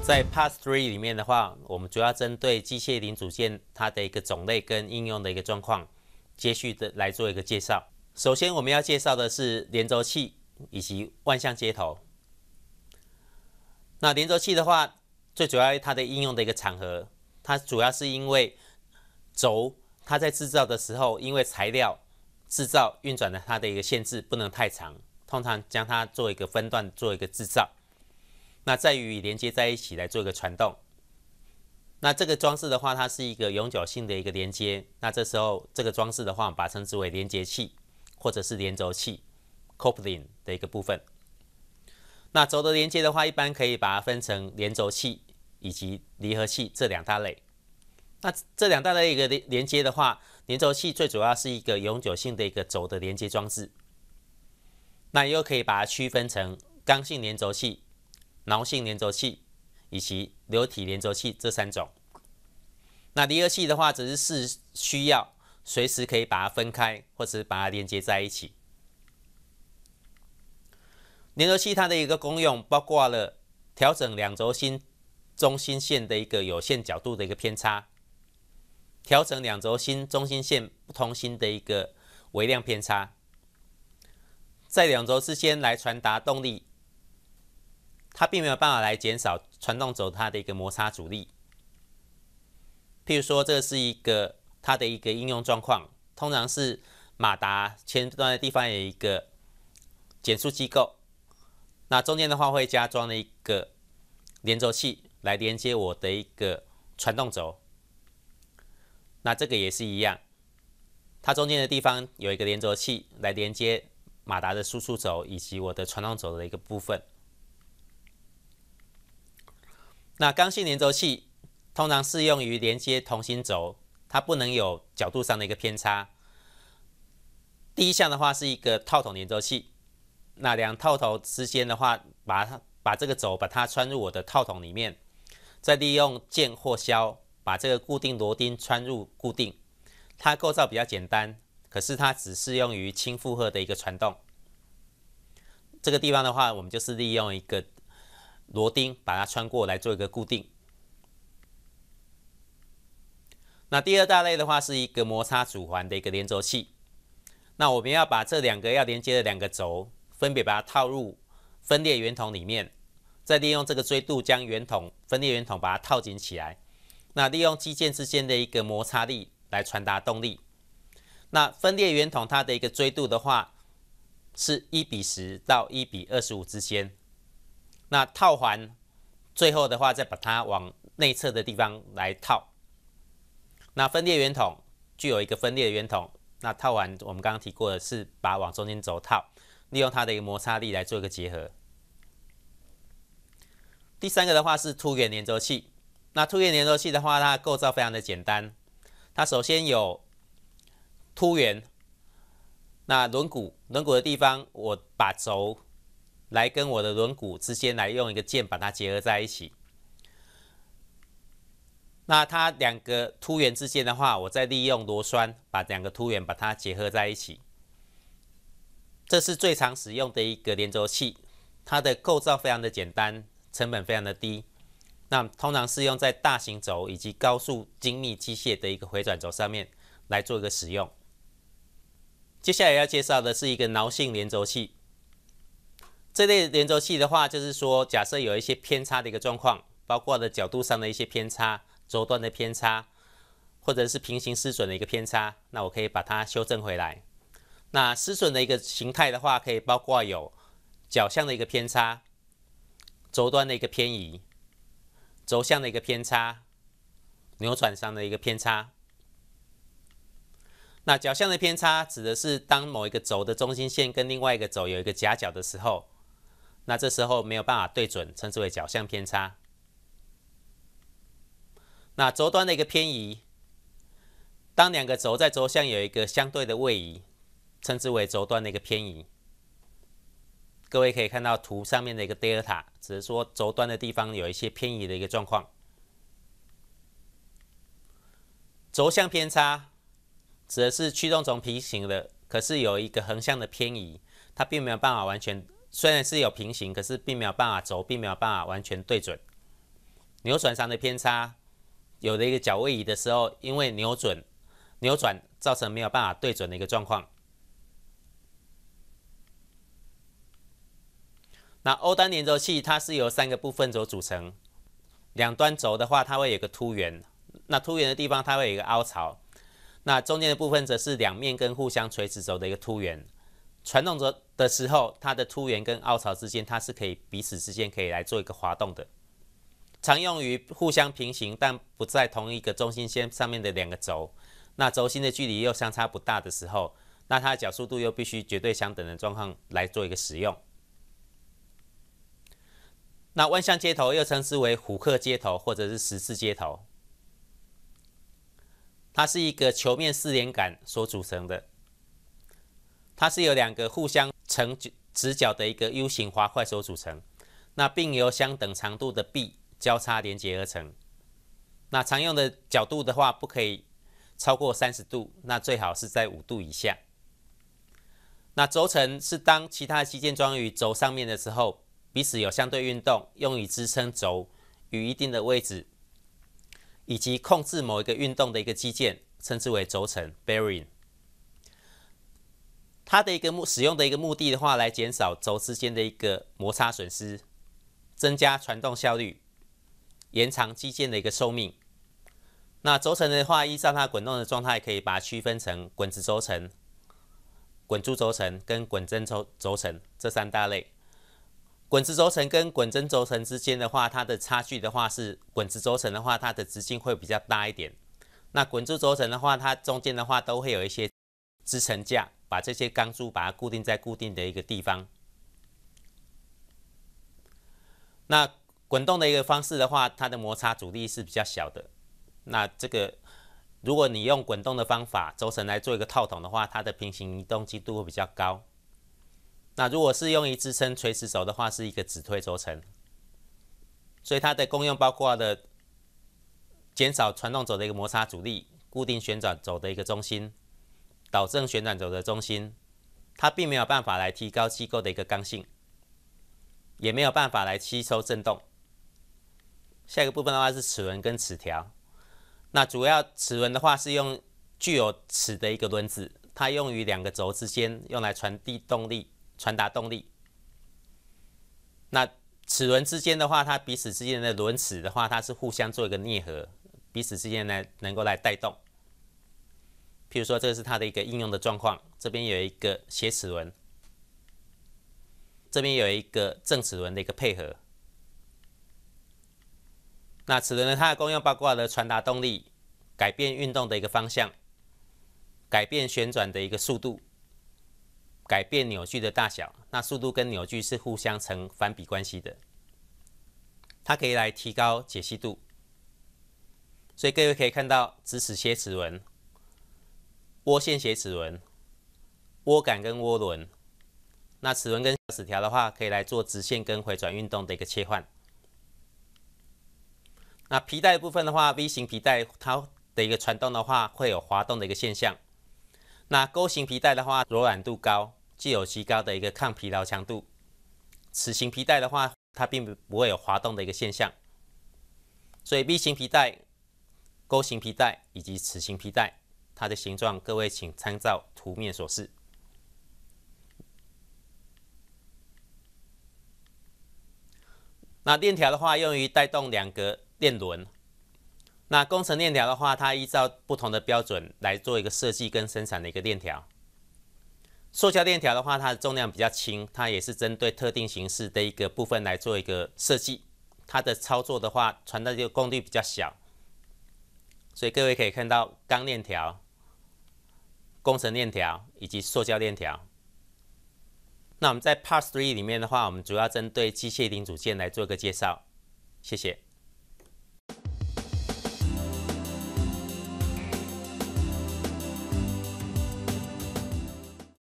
在 Part 3里面的话，我们主要针对机械零组件它的一个种类跟应用的一个状况，接续的来做一个介绍。首先我们要介绍的是连轴器以及万向接头。那连轴器的话，最主要它的应用的一个场合，它主要是因为轴它在制造的时候，因为材料制造运转的它的一个限制不能太长，通常将它做一个分段做一个制造。那在于连接在一起来做一个传动。那这个装置的话，它是一个永久性的一个连接。那这时候这个装置的话，我们把它称之为连接器或者是连轴器 （coupling） 的一个部分。那轴的连接的话，一般可以把它分成连轴器以及离合器这两大类。那这两大类一个连接的话，连轴器最主要是一个永久性的一个轴的连接装置。那又可以把它区分成刚性连轴器、挠性连轴器以及流体连轴器这三种。那离合器的话，只是需要随时可以把它分开，或者是把它连接在一起。连轴器它的一个功用包括了调整两轴心中心线的一个有限角度的一个偏差，调整两轴心中心线不同心的一个微量偏差，在两轴之间来传达动力。它并没有办法来减少传动轴它的一个摩擦阻力。譬如说，这是它的一个应用状况，通常是马达前端的地方有一个减速机构，那中间的话会加装了一个连轴器来连接我的一个传动轴。那这个也是一样，它中间的地方有一个连轴器来连接马达的输出轴以及我的传动轴的一个部分。那刚性连轴器通常适用于连接同心轴，它不能有角度上的一个偏差。第一项的话是一个套筒连轴器，那两套头之间的话，把这个轴把它穿入我的套筒里面，再利用剑或削把这个固定螺钉穿入固定。它构造比较简单，可是它只适用于轻负荷的一个传动。这个地方的话，我们就是利用一个螺钉把它穿过来做一个固定。那第二大类的话是一个摩擦阻环的一个连轴器。那我们要把这两个要连接的两个轴分别把它套入分裂圆筒里面，再利用这个锥度将分裂圆筒把它套紧起来。那利用机件之间的一个摩擦力来传达动力。那分裂圆筒它的一个锥度的话是1:10到1:25之间。那套环最后的话再把它往内侧的地方来套。那分裂圆筒具有一个分裂圆筒，那套环我们刚刚提过的是把它往中间轴套，利用它的一个摩擦力来做一个结合。第三个的话是凸圆连轴器。那凸圆连轴器的话，它的构造非常的简单。它首先有凸圆，那轮毂的地方，我把轴来跟我的轮毂之间来用一个键把它结合在一起。那它两个凸圆之间的话，我再利用螺栓把两个凸圆把它结合在一起。这是最常使用的一个连轴器，它的构造非常的简单，成本非常的低。那通常是用在大型轴以及高速精密机械的一个回转轴上面来做一个使用。接下来要介绍的是一个挠性连轴器。这类连轴器的话，就是说假设有一些偏差的一个状况，包括了角度上的一些偏差、轴端的偏差，或者是平行失准的一个偏差，那我可以把它修正回来。那失准的一个形态的话，可以包括有角向的一个偏差、轴端的一个偏移、轴向的一个偏差、扭转上的一个偏差。那角向的偏差指的是当某一个轴的中心线跟另外一个轴有一个夹角的时候，那这时候没有办法对准，称之为角向偏差。那轴端的一个偏移，当两个轴在轴向有一个相对的位移，称之为轴端的一个偏移。各位可以看到图上面的一个 delta， 只是说轴端的地方有一些偏移的一个状况。轴向偏差指的是驱动轴平行的，可是有一个横向的偏移，它并没有办法完全，虽然是有平行，可是并没有办法轴并没有办法完全对准。扭转上的偏差，有的一个角位移的时候，因为扭转造成没有办法对准的一个状况。那欧单连轴器它是由3个部分轴组成，两端轴的话它会有一个凸圆，那凸圆的地方它会有一个凹槽，那中间的部分则是两面跟互相垂直轴的一个凸圆。传动轴的时候，它的凸圆跟凹槽之间它是可以彼此之间可以来做一个滑动的，常用于互相平行但不在同一个中心线上面的2个轴，那轴心的距离又相差不大的时候，那它的角速度又必须绝对相等的状况来做一个使用。那弯向接头又称之为虎克接头或者是十字接头，它是一个球面4连杆所组成的，它是由2个互相呈直角的一个 U 型滑块所组成，那并由相等长度的臂交叉连接而成。那常用的角度的话，不可以超过30度，那最好是在5度以下。那轴承是当其他机件装于轴上面的时候，彼此有相对运动，用于支撑轴于一定的位置，以及控制某一个运动的一个机件，称之为轴承 bearing。它的一个使用的一个目的的话，来减少轴之间的一个摩擦损失，增加传动效率，延长机件的一个寿命。那轴承的话，依照它滚动的状态，可以把它区分成滚直轴承、滚珠轴承跟滚针轴承这3大类。滚直轴承跟滚针轴承之间的话，它的差距的话是滚直轴承的话，它的直径会比较大一点。那滚珠轴承的话，它中间的话都会有一些支撑架，把这些钢珠把它固定在固定的一个地方。那滚动的一个方式的话，它的摩擦阻力是比较小的。那这个如果你用滚动的方法轴承来做一个套筒的话，它的平行移动精度会比较高。那如果是用于支撑垂直轴的话，是一个指推轴承，所以它的功用包括了减少传动轴的一个摩擦阻力，固定旋转轴的一个中心，导正旋转轴的中心。它并没有办法来提高机构的一个刚性，也没有办法来吸收振动。下一个部分的话是齿轮跟齿条。那主要齿轮的话是用具有齿的一个轮子，它用于2个轴之间，用来传达动力。那齿轮之间的话，它彼此之间的轮齿的话，它是互相做一个啮合，彼此之间能够来带动。譬如说，这是它的一个应用的状况，这边有一个斜齿轮，这边有一个正齿轮的一个配合。那齿轮呢，它的功用包括了传达动力、改变运动的一个方向、改变旋转的一个速度、改变扭矩的大小。那速度跟扭矩是互相成反比关系的，它可以来提高解析度。所以各位可以看到直齿斜齿轮、涡线斜齿轮、涡杆跟涡轮。那齿轮跟齿条的话，可以来做直线跟回转运动的一个切换。那皮带的部分的话 ，V 型皮带它的一个传动的话，会有滑动的一个现象。那钩型皮带的话，柔软度高，具有极高的一个抗疲劳强度。齿形皮带的话，它并不会有滑动的一个现象。所以 V 型皮带、钩型皮带以及齿形皮带，它的形状，各位请参照图面所示。那链条的话，用于带动2个链轮。那工程链条的话，它依照不同的标准来做一个设计跟生产的一个链条。塑胶链条的话，它的重量比较轻，它也是针对特定形式的一个部分来做一个设计。它的操作的话，传导的功率比较小，所以各位可以看到钢链条、工程链条以及塑胶链条。那我们在 Part 3里面的话，我们主要针对机械零组件来做一个介绍。谢谢。